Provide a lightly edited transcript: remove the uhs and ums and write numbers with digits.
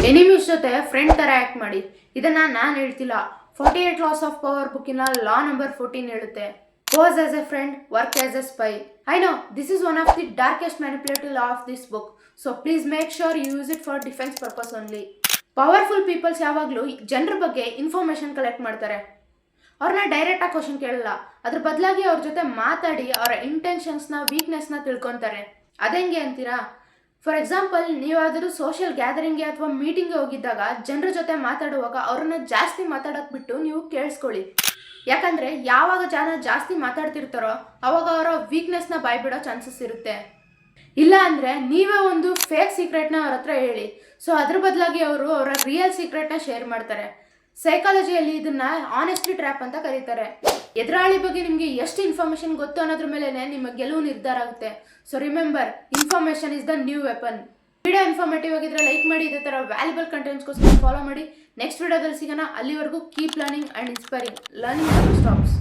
Enemies ಜೊತೆ friend ತರ act ಮಾಡಿ. ಇದನ್ನ ನಾನು ಹೇಳ್ತಿಲ್ಲ, 48 ಲಾಸ್ ಆಫ್ ಪವರ್ ಬುಕ್ಕಿನ ಲಾ ನಂಬರ್ 14 ಹೇಳುತ್ತೆ. Pose as a friend, work as a spy. I know this is one of the darkest manipulative law of this book, so please make sure you use it for defense purpose only. Powerful peoples ಯಾವಾಗಲೂ ಜನರ ಬಗ್ಗೆ information collect ಮಾಡ್ತಾರೆ. ಅವ್ರನ್ನ ಡೈರೆಕ್ಟಾಗಿ question ಕೇಳಲ್ಲ, ಅದ್ರ ಬದಲಾಗಿ ಅವ್ರ ಜೊತೆ ಮಾತಾಡಿ ಅವರ ಇಂಟೆನ್ಷನ್ಸ್ನ ವೀಕ್ನೆಸ್ನ ತಿಳ್ಕೊತಾರೆ. ಅದೆಂಗೆ ಅಂತೀರಾ? ಫಾರ್ ಎಕ್ಸಾಂಪಲ್, ನೀವಾದರೂ ಸೋಷಿಯಲ್ ಗ್ಯಾದರಿಂಗ್ಗೆ ಅಥವಾ ಮೀಟಿಂಗ್ಗೆ ಹೋಗಿದ್ದಾಗ ಜನರ ಜೊತೆ ಮಾತಾಡುವಾಗ ಅವ್ರನ್ನ ಜಾಸ್ತಿ ಮಾತಾಡೋಕೆ ಬಿಟ್ಟು ನೀವು ಕೇಳಿಸ್ಕೊಳ್ಳಿ. ಯಾಕಂದರೆ ಯಾವಾಗ ಜನ ಜಾಸ್ತಿ ಮಾತಾಡ್ತಿರ್ತಾರೋ ಅವಾಗ ಅವರ ವೀಕ್ನೆಸ್ನ ಬಾಯ್ಬಿಡೋ ಚಾನ್ಸಸ್ ಇರುತ್ತೆ. ಇಲ್ಲ ಅಂದರೆ ನೀವೇ ಒಂದು ಫೇಕ್ ಸೀಕ್ರೆಟ್ನ ಅವ್ರ ಹತ್ರ ಹೇಳಿ, ಸೊ ಅದ್ರ ಬದಲಾಗಿ ಅವರು ಅವರ ರಿಯಲ್ ಸೀಕ್ರೆಟ್ನ ಶೇರ್ ಮಾಡ್ತಾರೆ. ಸೈಕಾಲಜಿಯಲ್ಲಿ ಇದನ್ನ ಆನೆಸ್ಟಿ ಟ್ರ್ಯಾಪ್ ಅಂತ ಕರೀತಾರೆ. ಎದುರಾಳಿ ಬಗ್ಗೆ ನಿಮಗೆ ಎಷ್ಟು ಇನ್ಫಾರ್ಮೇಷನ್ ಗೊತ್ತು ಅನ್ನೋದ್ರ ಮೇಲೆ ನಿಮ್ಮ ಗೆಲುವು ನಿರ್ಧಾರ ಆಗುತ್ತೆ. So remember, information is the new weapon. Video informative ಆಗಿದ್ರೆ ಲೈಕ್ ಮಾಡಿ, ಇದೇ ಥರ ವ್ಯಾಲ್ಯುಬಲ್ ಕಂಟೆಂಟ್ಸ್ಗೋಸ್ಕರ ಫಾಲೋ ಮಾಡಿ. ನೆಕ್ಸ್ಟ್ ವಿಡಿಯೋದಲ್ಲಿ ಸಿಗೋಣ. ಅಲ್ಲಿವರೆಗೂ keep learning and inspiring. Learning never stops.